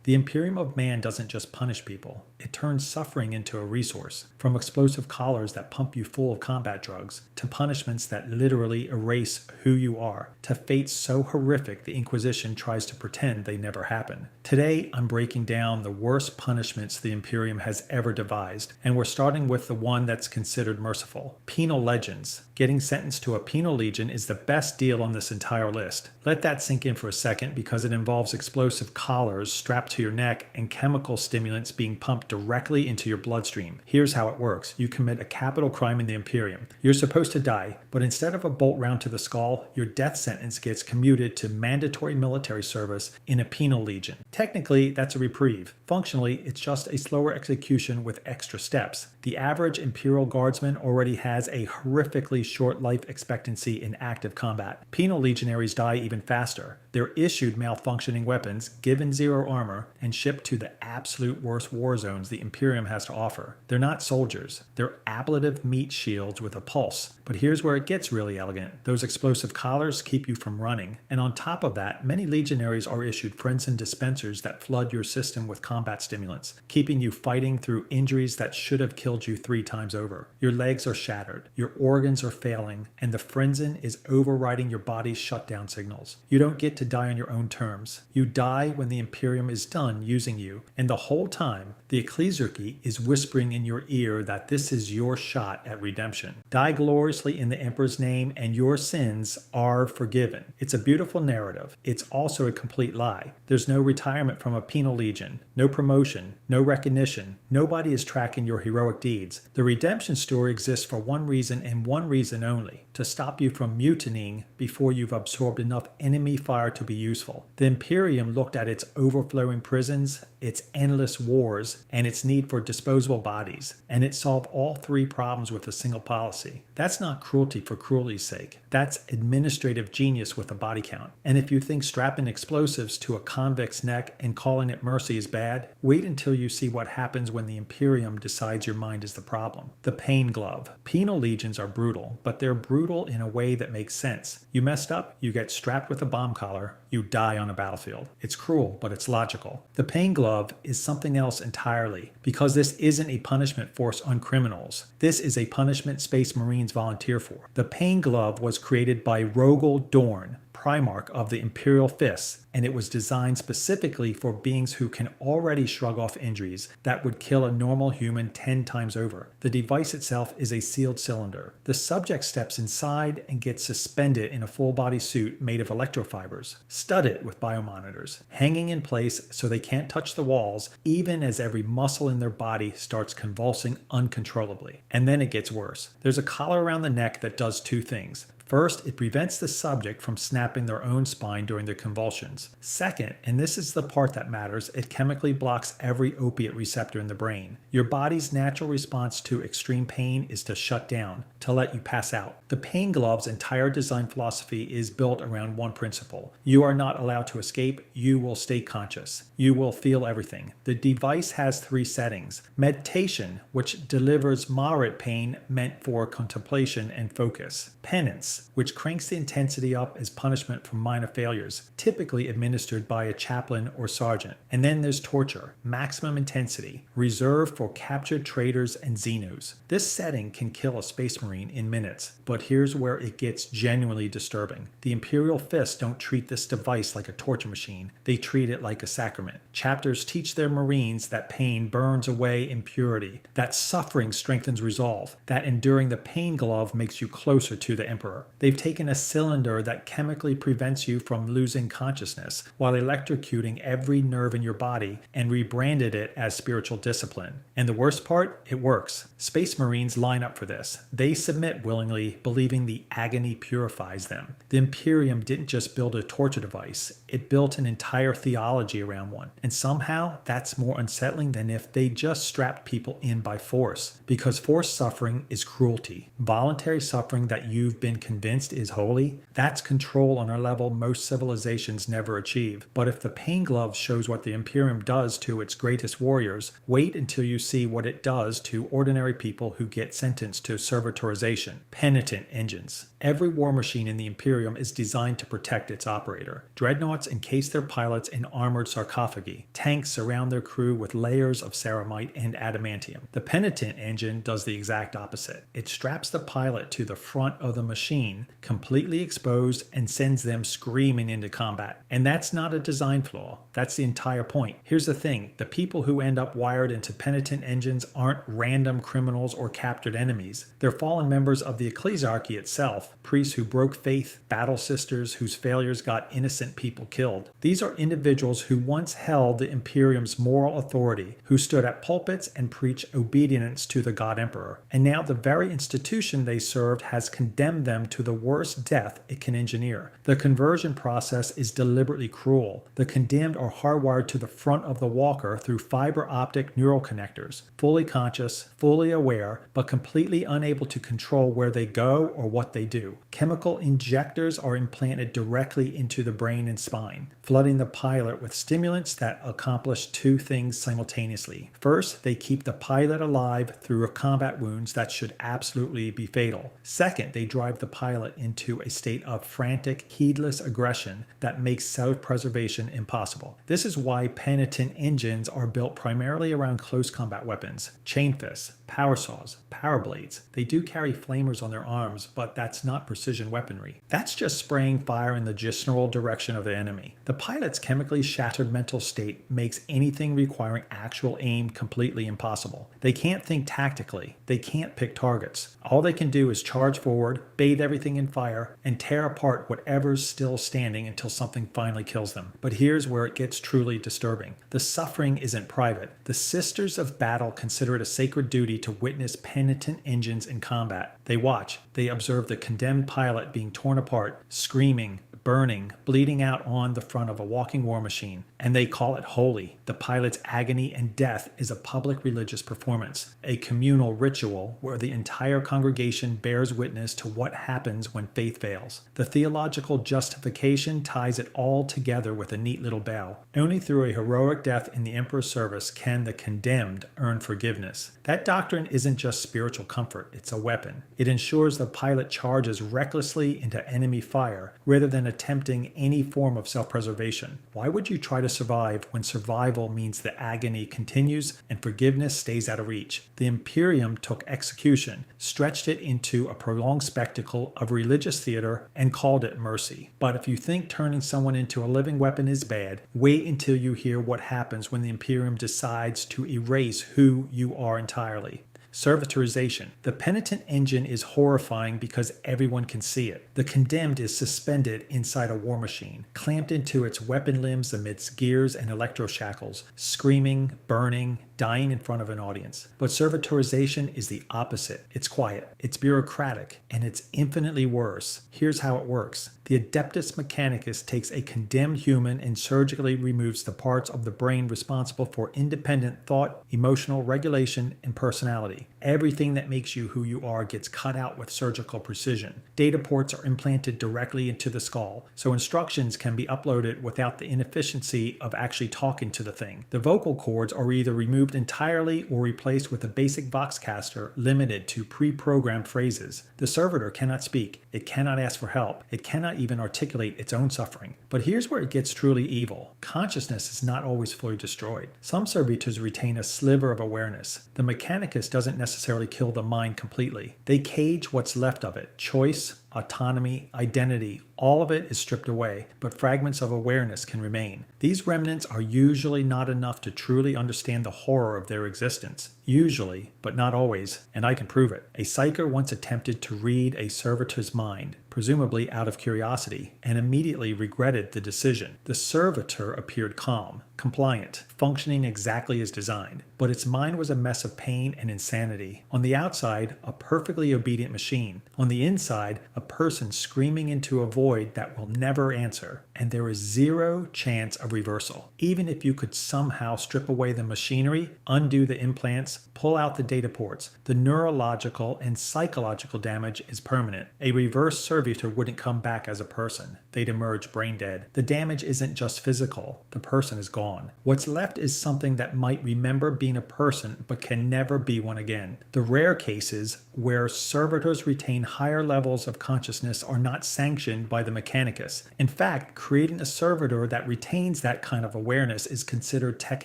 The Imperium of Man doesn't just punish people, it turns suffering into a resource. From explosive collars that pump you full of combat drugs, to punishments that literally erase who you are, to fates so horrific the Inquisition tries to pretend they never happened. Today, I'm breaking down the worst punishments the Imperium has ever devised, and we're starting with the one that's considered merciful: penal legends. Getting sentenced to a penal legion is the best deal on this entire list. Let that sink in for a second, because it involves explosive collars strapped to your neck and chemical stimulants being pumped directly into your bloodstream. Here's how it works. You commit a capital crime in the Imperium. You're supposed to die, but instead of a bolt round to the skull, your death sentence gets commuted to mandatory military service in a penal legion. Technically, that's a reprieve. Functionally, it's just a slower execution with extra steps. The average Imperial Guardsman already has a horrifically short life expectancy in active combat. Penal legionaries die even faster. They're issued malfunctioning weapons, given zero armor, and shipped to the absolute worst war zones the Imperium has to offer. They're not soldiers. They're ablative meat shields with a pulse. But here's where it gets really elegant. Those explosive collars keep you from running. And on top of that, many legionaries are issued Frenzen dispensers that flood your system with combat stimulants, keeping you fighting through injuries that should have killed you 3 times over. Your legs are shattered, your organs are failing, and the Frenzen is overriding your body's shutdown signals. You don't get to die on your own terms. You die when the Imperium is done using you, and the whole time, the Ecclesiarchy is whispering in your ear that this is your shot at redemption. Die gloriously in the Emperor's name, and your sins are forgiven. It's a beautiful narrative. It's also a complete lie. There's no retirement from a penal legion, no promotion, no recognition. Nobody is tracking your heroic deeds. The redemption story exists for one reason and one reason only: to stop you from mutinying before you've absorbed enough enemy fire to be useful. The Imperium looked at its overflowing prisons, its endless wars, and its need for disposable bodies, and it solved all 3 problems with a single policy. That's not cruelty for cruelty's sake. That's administrative genius with a body count. And if you think strapping explosives to a convict's neck and calling it mercy is bad, wait until you see what happens when the Imperium decides your mind is the problem. The pain glove. Penal legions are brutal, but they're brutal in a way that makes sense. You messed up, you get strapped with a bomb collar, you die on a battlefield. It's cruel, but it's logical. The pain glove is something else entirely, because this isn't a punishment forced on criminals. This is a punishment Space Marines volunteer for. The pain glove was created by Rogel Dorn, Primarch of the Imperial Fists, and it was designed specifically for beings who can already shrug off injuries that would kill a normal human 10 times over. The device itself is a sealed cylinder. The subject steps inside and gets suspended in a full-body suit made of electrofibers, studded with biomonitors, hanging in place so they can't touch the walls, even as every muscle in their body starts convulsing uncontrollably. And then it gets worse. There's a collar around the neck that does 2 things. First, it prevents the subject from snapping their own spine during their convulsions. Second, and this is the part that matters, it chemically blocks every opiate receptor in the brain. Your body's natural response to extreme pain is to shut down, to let you pass out. The pain glove's entire design philosophy is built around one principle. You are not allowed to escape, you will stay conscious. You will feel everything. The device has 3 settings. Meditation, which delivers moderate pain meant for contemplation and focus. Penance, which cranks the intensity up as punishment for minor failures, typically administered by a chaplain or sergeant. And then there's torture, maximum intensity, reserved for captured traitors and Xenos. This setting can kill a Space Marine in minutes, but here's where it gets genuinely disturbing. The Imperial Fists don't treat this device like a torture machine, they treat it like a sacrament. Chapters teach their Marines that pain burns away impurity, that suffering strengthens resolve, that enduring the pain glove makes you closer to the Emperor. They've taken a cylinder that chemically prevents you from losing consciousness while electrocuting every nerve in your body and rebranded it as spiritual discipline. And the worst part? It works. Space Marines line up for this. They submit willingly, believing the agony purifies them. The Imperium didn't just build a torture device, it built an entire theology around one. And somehow that's more unsettling than if they just strapped people in by force. Because forced suffering is cruelty. Voluntary suffering that you've been convinced is holy? That's control on a level most civilizations never achieve. But if the Pain Glove shows what the Imperium does to its greatest warriors, wait until you see what it does to ordinary people who get sentenced to servitorization, penitent engines. Every war machine in the Imperium is designed to protect its operator. Dreadnoughts encase their pilots in armored sarcophagi. Tanks surround their crew with layers of ceramite and adamantium. The penitent engine does the exact opposite. It straps the pilot to the front of the machine, completely exposed, and sends them screaming into combat. And that's not a design flaw. That's the entire point. Here's the thing. The people who end up wired into penitent engines aren't random criminals or captured enemies. They're fallen members of the ecclesiarchy itself, priests who broke faith, battle sisters whose failures got innocent people killed. These are individuals who once held the Imperium's moral authority, who stood at pulpits and preached obedience to the God Emperor. And now the very institution they served has condemned them to the worst death it can engineer. The conversion process is deliberately cruel. The condemned are hardwired to the front of the walker through fiber optic neural connectors, fully conscious, fully aware, but completely unable to control where they go or what they do. Chemical injectors are implanted directly into the brain and spine, flooding the pilot with stimulants that accomplish two things simultaneously. First, they keep the pilot alive through combat wounds that should absolutely be fatal. Second, they drive the pilot into a state of frantic, heedless aggression that makes self-preservation impossible. This is why penitent engines are built primarily around close combat weapons, chain fists, power saws, power blades. They do carry flamers on their arms, but that's not precision weaponry. That's just spraying fire in the general direction of the enemy. The pilot's chemically shattered mental state makes anything requiring actual aim completely impossible. They can't think tactically. They can't pick targets. All they can do is charge forward, bathe everything in fire, and tear apart whatever's still standing until something finally kills them. But here's where it gets truly disturbing. The suffering isn't private. The Sisters of Battle consider it a sacred duty to witness penitent engines in combat. They watch. They observe the condemned pilot being torn apart, screaming, burning, bleeding out on the front of a walking war machine, and they call it holy. The pilot's agony and death is a public religious performance, a communal ritual where the entire congregation bears witness to what happens when faith fails. The theological justification ties it all together with a neat little bow. Only through a heroic death in the Emperor's service can the condemned earn forgiveness. That doctrine isn't just spiritual comfort, it's a weapon. It ensures the pilot charges recklessly into enemy fire rather than attempting any form of self-preservation. Why would you try to survive when survival means the agony continues and forgiveness stays out of reach? The Imperium took execution, stretched it into a prolonged spectacle of religious theater, and called it mercy. But if you think turning someone into a living weapon is bad, wait until you hear what happens when the Imperium decides to erase who you are entirely. Servitorization. The penitent engine is horrifying because everyone can see it. The condemned is suspended inside a war machine, clamped into its weapon limbs amidst gears and electroshackles, screaming, burning, dying in front of an audience. But servitorization is the opposite. It's quiet, it's bureaucratic, and it's infinitely worse. Here's how it works. The Adeptus Mechanicus takes a condemned human and surgically removes the parts of the brain responsible for independent thought, emotional regulation, and personality. Everything that makes you who you are gets cut out with surgical precision. Data ports are implanted directly into the skull, so instructions can be uploaded without the inefficiency of actually talking to the thing. The vocal cords are either removed entirely or replaced with a basic voxcaster limited to pre-programmed phrases. The servitor cannot speak, it cannot ask for help, it cannot even articulate its own suffering. But here's where it gets truly evil. Consciousness is not always fully destroyed. Some servitors retain a sliver of awareness. The Mechanicus doesn't necessarily kill the mind completely. They cage what's left of it. Choice, autonomy, identity, all of it is stripped away, but fragments of awareness can remain. These remnants are usually not enough to truly understand the horror of their existence. Usually, but not always, and I can prove it. A psyker once attempted to read a servitor's mind, presumably out of curiosity, and immediately regretted the decision. The servitor appeared calm, compliant, functioning exactly as designed, but its mind was a mess of pain and insanity. On the outside, a perfectly obedient machine. On the inside, a person screaming into a void that will never answer, and there is zero chance of reversal. Even if you could somehow strip away the machinery, undo the implants, pull out the data ports, the neurological and psychological damage is permanent. A reverse servitor wouldn't come back as a person. They'd emerge brain dead. The damage isn't just physical. The person is gone. What's left is something that might remember being a person but can never be one again. The rare cases where servitors retain higher levels of consciousness are not sanctioned by the mechanicus. In fact, creating a servitor that retains that kind of awareness is considered tech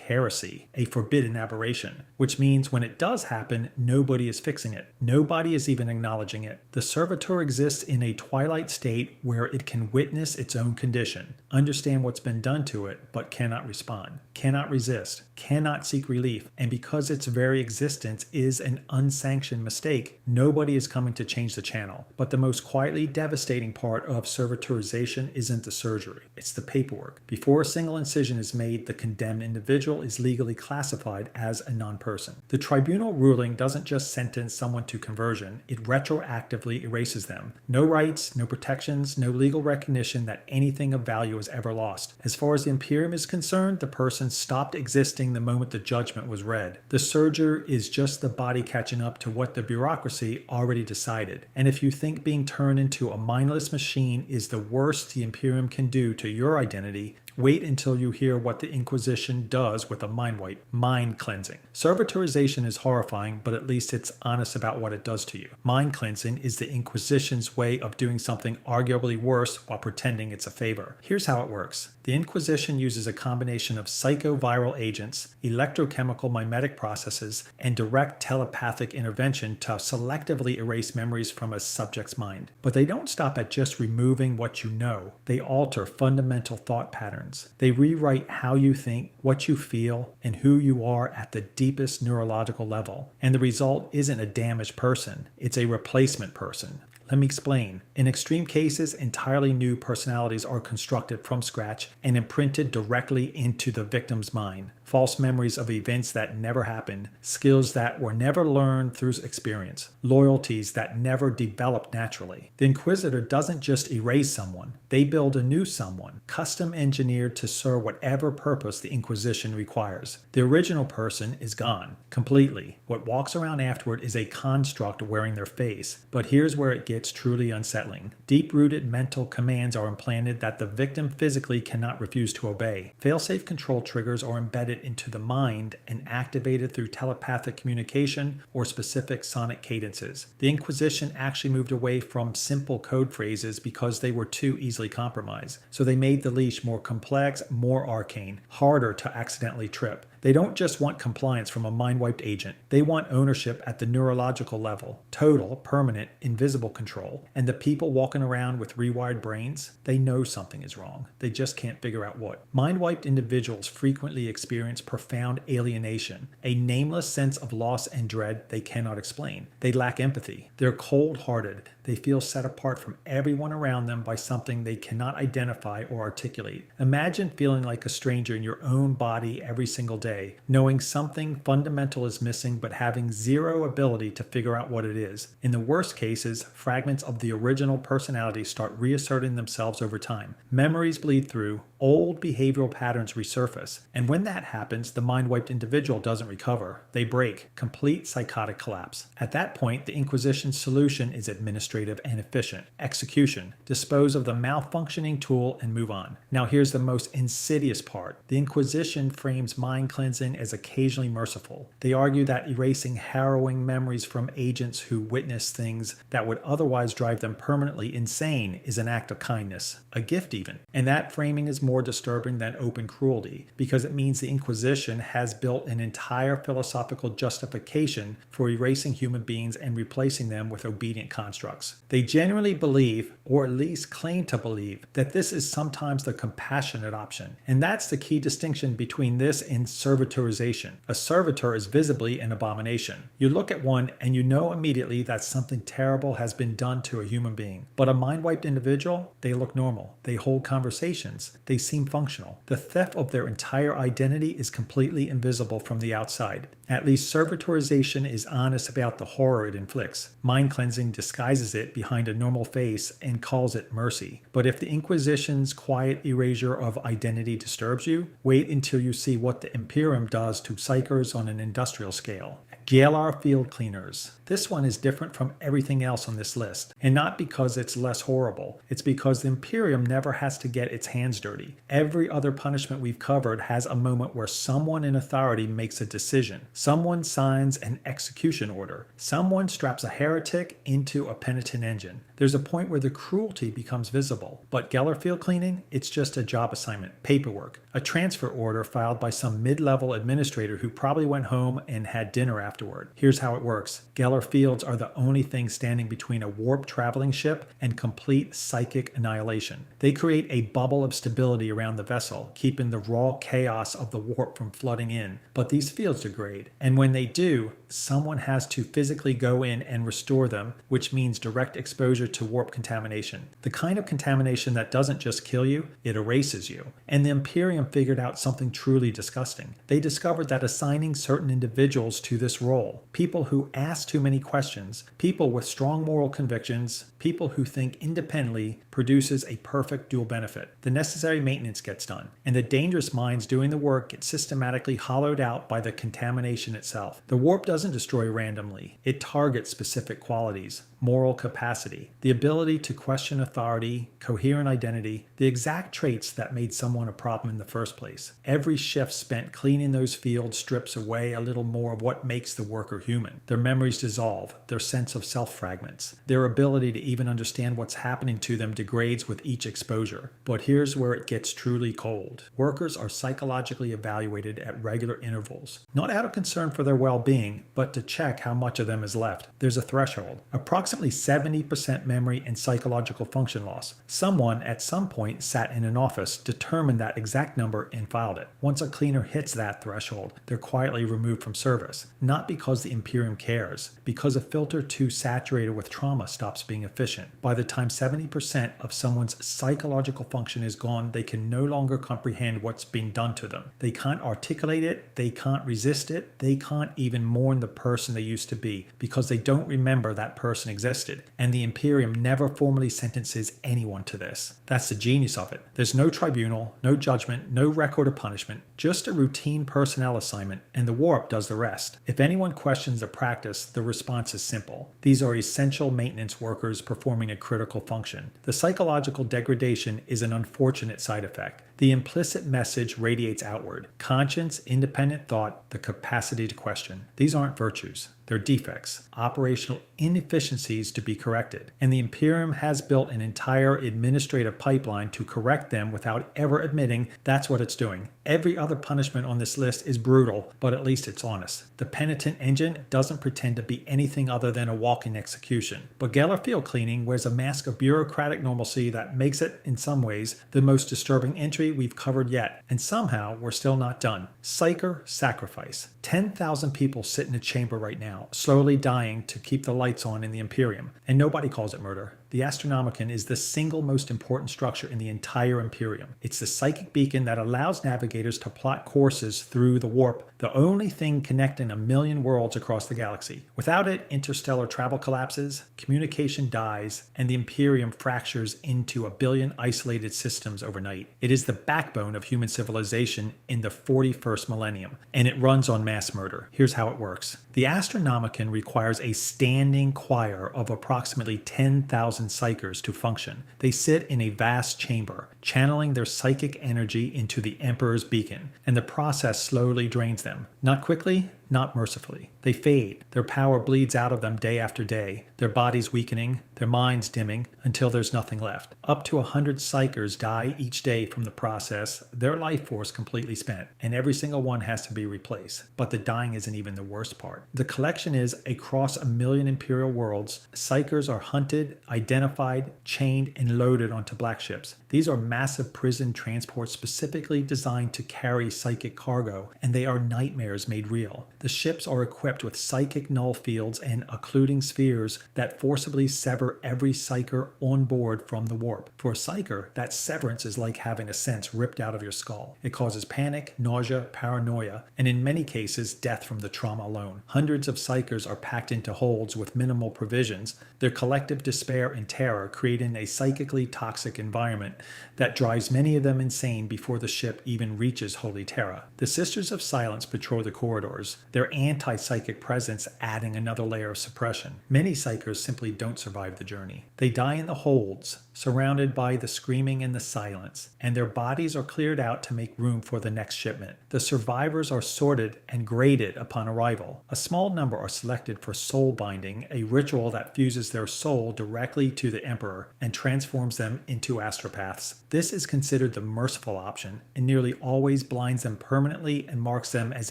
heresy, a forbidden aberration, which means when it does happen, nobody is fixing it. Nobody is even acknowledging it. The servitor exists in a twilight state where it can witness its own condition, understand what's been done to it, but cannot respond, cannot resist, cannot seek relief, and because its very existence is an unsanctioned mistake, nobody is coming to change the channel. But the most quietly devastating part of servitorization isn't the surgery, it's the paperwork. Before a single incision is made, the condemned individual is legally classified as a non-person. The tribunal ruling doesn't just sentence someone to conversion, it retroactively erases them. No rights, no protections, no legal recognition that anything of value is ever lost. As far as the Imperium is concerned, the person stopped existing the moment the judgment was read. The surgery is just the body catching up to what the bureaucracy already decided. And if you think being turned into a mindless machine is the worst the Imperium can do to your identity, wait until you hear what the Inquisition does with a mind wipe, mind cleansing. Servitorization is horrifying, but at least it's honest about what it does to you. Mind cleansing is the Inquisition's way of doing something arguably worse while pretending it's a favor. Here's how it works. The Inquisition uses a combination of psychoviral agents, electrochemical mimetic processes, and direct telepathic intervention to selectively erase memories from a subject's mind. But they don't stop at just removing what you know. They alter fundamental thought patterns. They rewrite how you think, what you feel, and who you are at the deepest neurological level. And the result isn't a damaged person, it's a replacement person. Let me explain. In extreme cases, entirely new personalities are constructed from scratch and imprinted directly into the victim's mind. False memories of events that never happened, skills that were never learned through experience, loyalties that never developed naturally. The Inquisitor doesn't just erase someone, they build a new someone, custom engineered to serve whatever purpose the Inquisition requires. The original person is gone, completely. What walks around afterward is a construct wearing their face. But here's where it gets truly unsettling. Deep-rooted mental commands are implanted that the victim physically cannot refuse to obey. Failsafe control triggers are embedded into the mind and activated through telepathic communication or specific sonic cadences. The Inquisition actually moved away from simple code phrases because they were too easily compromised. So they made the leash more complex, more arcane, harder to accidentally trip. They don't just want compliance from a mind-wiped agent. They want ownership at the neurological level, total, permanent, invisible control. And the people walking around with rewired brains, they know something is wrong. They just can't figure out what. Mind-wiped individuals frequently experience profound alienation, a nameless sense of loss and dread they cannot explain. They lack empathy. They're cold-hearted. They feel set apart from everyone around them by something they cannot identify or articulate. Imagine feeling like a stranger in your own body every single day, knowing something fundamental is missing but having zero ability to figure out what it is. In the worst cases, fragments of the original personality start reasserting themselves over time. Memories bleed through, old behavioral patterns resurface, and when that happens, the mind-wiped individual doesn't recover. They break, complete psychotic collapse. At that point, the Inquisition's solution is administrative and efficient. Execution. Dispose of the malfunctioning tool and move on. Now here's the most insidious part. The Inquisition frames mind cleansing as occasionally merciful. They argue that erasing harrowing memories from agents who witness things that would otherwise drive them permanently insane is an act of kindness, a gift even. And that framing is more disturbing than open cruelty, because it means the Inquisition has built an entire philosophical justification for erasing human beings and replacing them with obedient constructs. They genuinely believe, or at least claim to believe, that this is sometimes the compassionate option. And that's the key distinction between this and servitorization. A servitor is visibly an abomination. You look at one and you know immediately that something terrible has been done to a human being. But a mind-wiped individual, they look normal. They hold conversations. They they seem functional. The theft of their entire identity is completely invisible from the outside. At least servitorization is honest about the horror it inflicts. Mind cleansing disguises it behind a normal face and calls it mercy. But if the Inquisition's quiet erasure of identity disturbs you, wait until you see what the Imperium does to psychers on an industrial scale. Galar Field Cleaners. This one is different from everything else on this list, and not because it's less horrible. It's because the Imperium never has to get its hands dirty. Every other punishment we've covered has a moment where someone in authority makes a decision. Someone signs an execution order. Someone straps a heretic into a penitent engine. There's a point where the cruelty becomes visible. But Galar Field Cleaning, it's just a job assignment, paperwork, a transfer order filed by some mid-level administrator who probably went home and had dinner afterward. Here's how it works. Galar Fields are the only thing standing between a warp traveling ship and complete psychic annihilation. They create a bubble of stability around the vessel, keeping the raw chaos of the warp from flooding in. But these fields degrade, and when they do, someone has to physically go in and restore them, which means direct exposure to warp contamination. The kind of contamination that doesn't just kill you, it erases you. And the Imperium figured out something truly disgusting. They discovered that assigning certain individuals to this role, people who ask too many questions, people with strong moral convictions, people who think independently, produces a perfect dual benefit. The necessary maintenance gets done, and the dangerous minds doing the work get systematically hollowed out by the contamination itself. The warp doesn't destroy randomly. It targets specific qualities, moral capacity, the ability to question authority, coherent identity, the exact traits that made someone a problem in the first place. Every shift spent cleaning those fields strips away a little more of what makes the worker human. Their memories dissolve, their sense of self fragments. Their ability to even understand what's happening to them degrades with each exposure. But here's where it gets truly cold. Workers are psychologically evaluated at regular intervals, not out of concern for their well-being, but to check how much of them is left. There's a threshold. Approximately 70% memory and psychological function loss. Someone at some point sat in an office, determined that exact number, and filed it. Once a cleaner hits that threshold, they're quietly removed from service. Not because the Imperium cares, because a filter too saturated with trauma stops being efficient. By the time 70% of someone's psychological function is gone, they can no longer comprehend what's being done to them. They can't articulate it, they can't resist it, they can't even mourn the person they used to be, because they don't remember that person existed. And the Imperium never formally sentences anyone to this. That's the genius of it. There's no tribunal, no judgment, no record of punishment, just a routine personnel assignment, and the warp does the rest. If anyone questions the practice, the response is simple. These are essential maintenance workers performing a critical function. The psychological degradation is an unfortunate side effect. The implicit message radiates outward. Conscience, independent thought, the capacity to question. These aren't virtues. They're defects, operational inefficiencies to be corrected. And the Imperium has built an entire administrative pipeline to correct them without ever admitting that's what it's doing. Every other punishment on this list is brutal, but at least it's honest. The penitent engine doesn't pretend to be anything other than a walking execution. But Galar Field Cleaning wears a mask of bureaucratic normalcy that makes it, in some ways, the most disturbing entry we've covered yet. And somehow, we're still not done. Psyker sacrifice. 10,000 people sit in a chamber right now, slowly dying to keep the lights on in the Imperium. And nobody calls it murder. The Astronomicon is the single most important structure in the entire Imperium. It's the psychic beacon that allows navigators to plot courses through the warp, the only thing connecting a million worlds across the galaxy. Without it, interstellar travel collapses, communication dies, and the Imperium fractures into a billion isolated systems overnight. It is the backbone of human civilization in the 41st millennium, and it runs on mass murder. Here's how it works. The Astronomicon requires a standing choir of approximately 10,000 psychers to function. They sit in a vast chamber, channeling their psychic energy into the Emperor's beacon, and the process slowly drains them. Not quickly, not mercifully. They fade. Their power bleeds out of them day after day, their bodies weakening, their minds dimming, until there's nothing left. Up to 100 psychers die each day from the process, their life force completely spent, and every single one has to be replaced. But the dying isn't even the worst part. The collection is across a million Imperial worlds. Psychers are hunted, identified, chained, and loaded onto black ships. These are massive prison transports specifically designed to carry psychic cargo, and they are nightmares made real. The ships are equipped with psychic null fields and occluding spheres that forcibly sever every psyker on board from the warp. For a psyker, that severance is like having a sense ripped out of your skull. It causes panic, nausea, paranoia, and in many cases, death from the trauma alone. Hundreds of psykers are packed into holds with minimal provisions, their collective despair and terror creating a psychically toxic environment that drives many of them insane before the ship even reaches Holy Terra. The Sisters of Silence patrol the corridors, their anti-psychic presence adding another layer of suppression. Many psychers simply don't survive the journey. They die in the holds, surrounded by the screaming and the silence, and their bodies are cleared out to make room for the next shipment. The survivors are sorted and graded upon arrival. A small number are selected for soul binding, a ritual that fuses their soul directly to the Emperor and transforms them into astropaths. This is considered the merciful option and nearly always blinds them permanently and marks them as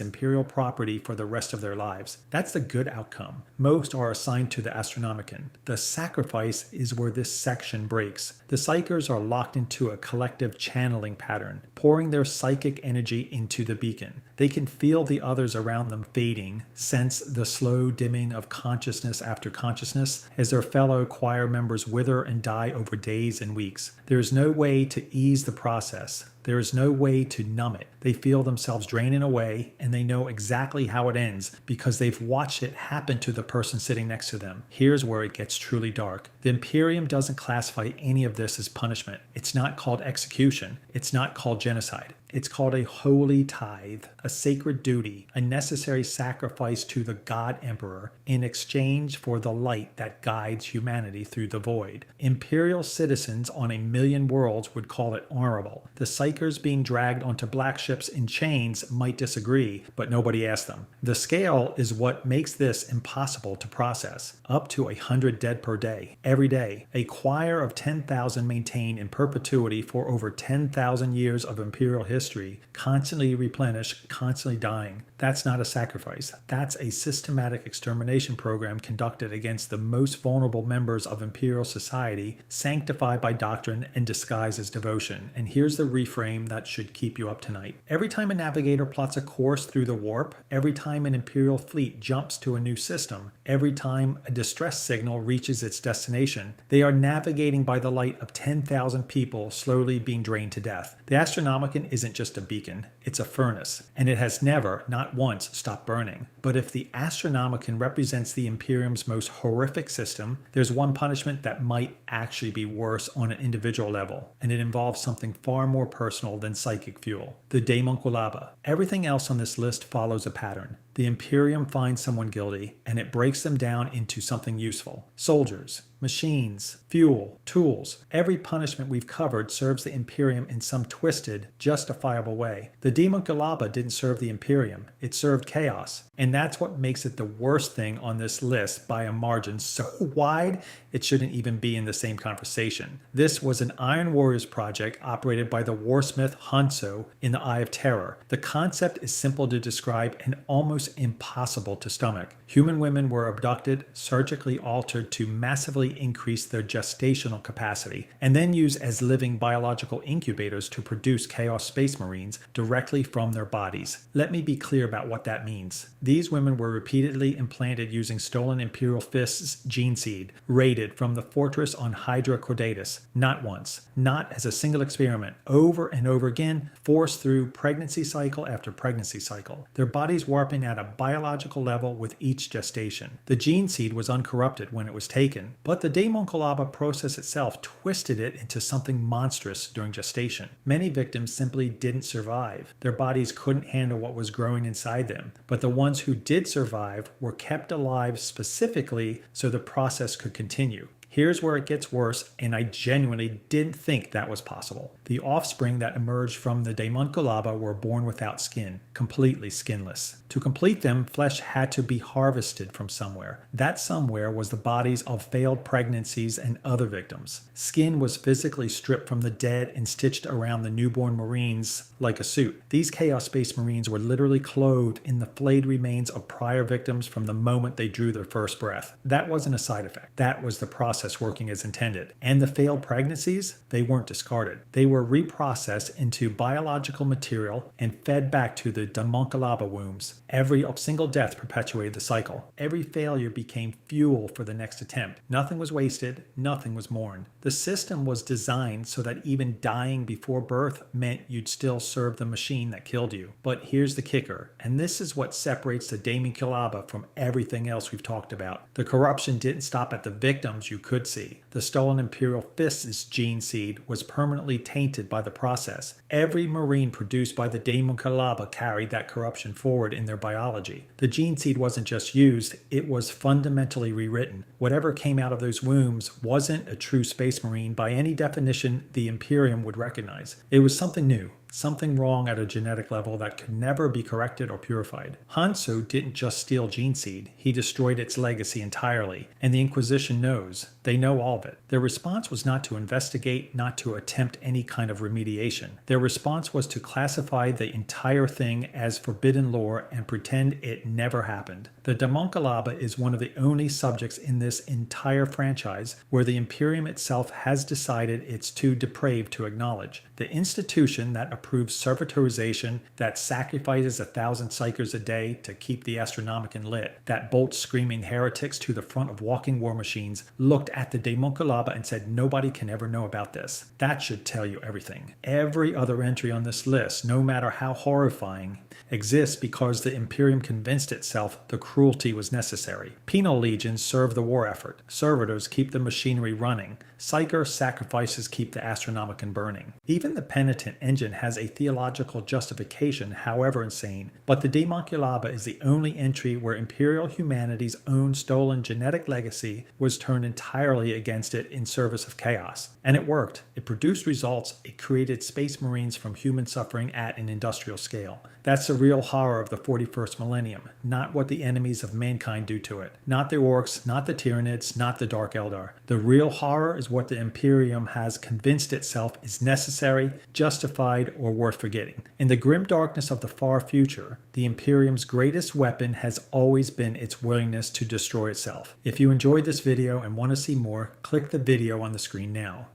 Imperial property for the rest of their lives. That's the good outcome. Most are assigned to the Astronomicon. The sacrifice is where this section breaks. The Psychers are locked into a collective channeling pattern, pouring their psychic energy into the beacon. They can feel the others around them fading, sense the slow dimming of consciousness after consciousness as their fellow choir members wither and die over days and weeks. There is no way to ease the process. There is no way to numb it. They feel themselves draining away, and they know exactly how it ends because they've watched it happen to the person sitting next to them. Here's where it gets truly dark. The Imperium doesn't classify any of this as punishment. It's not called execution. It's not called genocide. It's called a holy tithe, a sacred duty, a necessary sacrifice to the God Emperor in exchange for the light that guides humanity through the void. Imperial citizens on 1,000,000 worlds would call it honorable. The Psychers being dragged onto black ships in chains might disagree, but nobody asked them. The scale is what makes this impossible to process. Up to 100 dead per day, every day. A choir of 10,000 maintained in perpetuity for over 10,000 years of Imperial history, constantly replenished, constantly dying. That's not a sacrifice. That's a systematic extermination program conducted against the most vulnerable members of Imperial society, sanctified by doctrine and disguised as devotion. And here's the reframe that should keep you up tonight. Every time a navigator plots a course through the warp, every time an Imperial fleet jumps to a new system, every time a distress signal reaches its destination, they are navigating by the light of 10,000 people slowly being drained to death. The Astronomicon isn't just a beacon, it's a furnace, and it has never, not once, stopped burning. But if the Astronomicon represents the Imperium's most horrific system, there's one punishment that might actually be worse on an individual level, and it involves something far more personal than psychic fuel: the Daemonculaba. Everything else on this list follows a pattern. The Imperium finds someone guilty, and it breaks them down into something useful. Soldiers, machines, fuel, tools. Every punishment we've covered serves the Imperium in some twisted, justifiable way. The Daemonculaba didn't serve the Imperium, it served chaos. And that's what makes it the worst thing on this list by a margin so wide it shouldn't even be in the same conversation. This was an Iron Warriors project operated by the warsmith Hanso in the Eye of Terror. The concept is simple to describe and almost impossible to stomach. Human women were abducted, surgically altered to massively increase their gestational capacity, and then used as living biological incubators to produce Chaos Space Marines directly from their bodies. Let me be clear about what that means. These women were repeatedly implanted using stolen Imperial Fist's gene seed, raided from the fortress on Hydra Caudatus, not once, not as a single experiment, over and over again, forced through pregnancy cycle after pregnancy cycle, their bodies warping at a biological level with each gestation. The gene seed was uncorrupted when it was taken, but the Daemonculaba process itself twisted it into something monstrous during gestation. Many victims simply didn't survive. Their bodies couldn't handle what was growing inside them, but the ones who did survive were kept alive specifically so the process could continue. Here's where it gets worse, and I genuinely didn't think that was possible. The offspring that emerged from the Daemonculaba were born without skin, completely skinless. To complete them, flesh had to be harvested from somewhere. That somewhere was the bodies of failed pregnancies and other victims. Skin was physically stripped from the dead and stitched around the newborn Marines like a suit. These Chaos Space Marines were literally clothed in the flayed remains of prior victims from the moment they drew their first breath. That wasn't a side effect. That was the process process working as intended. And the failed pregnancies, they weren't discarded. They were reprocessed into biological material and fed back to the homunculata wombs. Every single death perpetuated the cycle. Every failure became fuel for the next attempt. Nothing was wasted, nothing was mourned. The system was designed so that even dying before birth meant you'd still serve the machine that killed you. But here's the kicker, and this is what separates the homunculata from everything else we've talked about. The corruption didn't stop at the victims you could see. The stolen Imperial Fist's gene seed was permanently tainted by the process. Every marine produced by the homunculata carried that corruption forward in their biology. The gene seed wasn't just used, it was fundamentally rewritten. Whatever came out of those wombs wasn't a true space marine by any definition the Imperium would recognize. It was something new. Something wrong at a genetic level that could never be corrected or purified. Hanso didn't just steal gene seed, he destroyed its legacy entirely, and the Inquisition knows. They know all of it. Their response was not to investigate, not to attempt any kind of remediation. Their response was to classify the entire thing as forbidden lore and pretend it never happened. The homunculata is one of the only subjects in this entire franchise where the Imperium itself has decided it's too depraved to acknowledge. The institution that approves servitorization, that sacrifices 1,000 psychers a day to keep the Astronomicon lit, that bolts screaming heretics to the front of walking war machines, looked at the homunculata and said nobody can ever know about this. That should tell you everything. Every other entry on this list, no matter how horrifying, exists because the Imperium convinced itself the cruelty was necessary. Penal legions serve the war effort. Servitors keep the machinery running. Psyker sacrifices keep the Astronomicon burning. Even the penitent engine has a theological justification, however insane, but the homunculata is the only entry where Imperial humanity's own stolen genetic legacy was turned entirely against it in service of chaos. And it worked. It produced results. It created space marines from human suffering at an industrial scale. That's the real horror of the 41st millennium, not what the enemies of mankind do to it. Not the orcs, not the Tyranids, not the Dark Eldar. The real horror is what the Imperium has convinced itself is necessary, justified, or worth forgetting. In the grim darkness of the far future, the Imperium's greatest weapon has always been its willingness to destroy itself. If you enjoyed this video and want to see more, click the video on the screen now.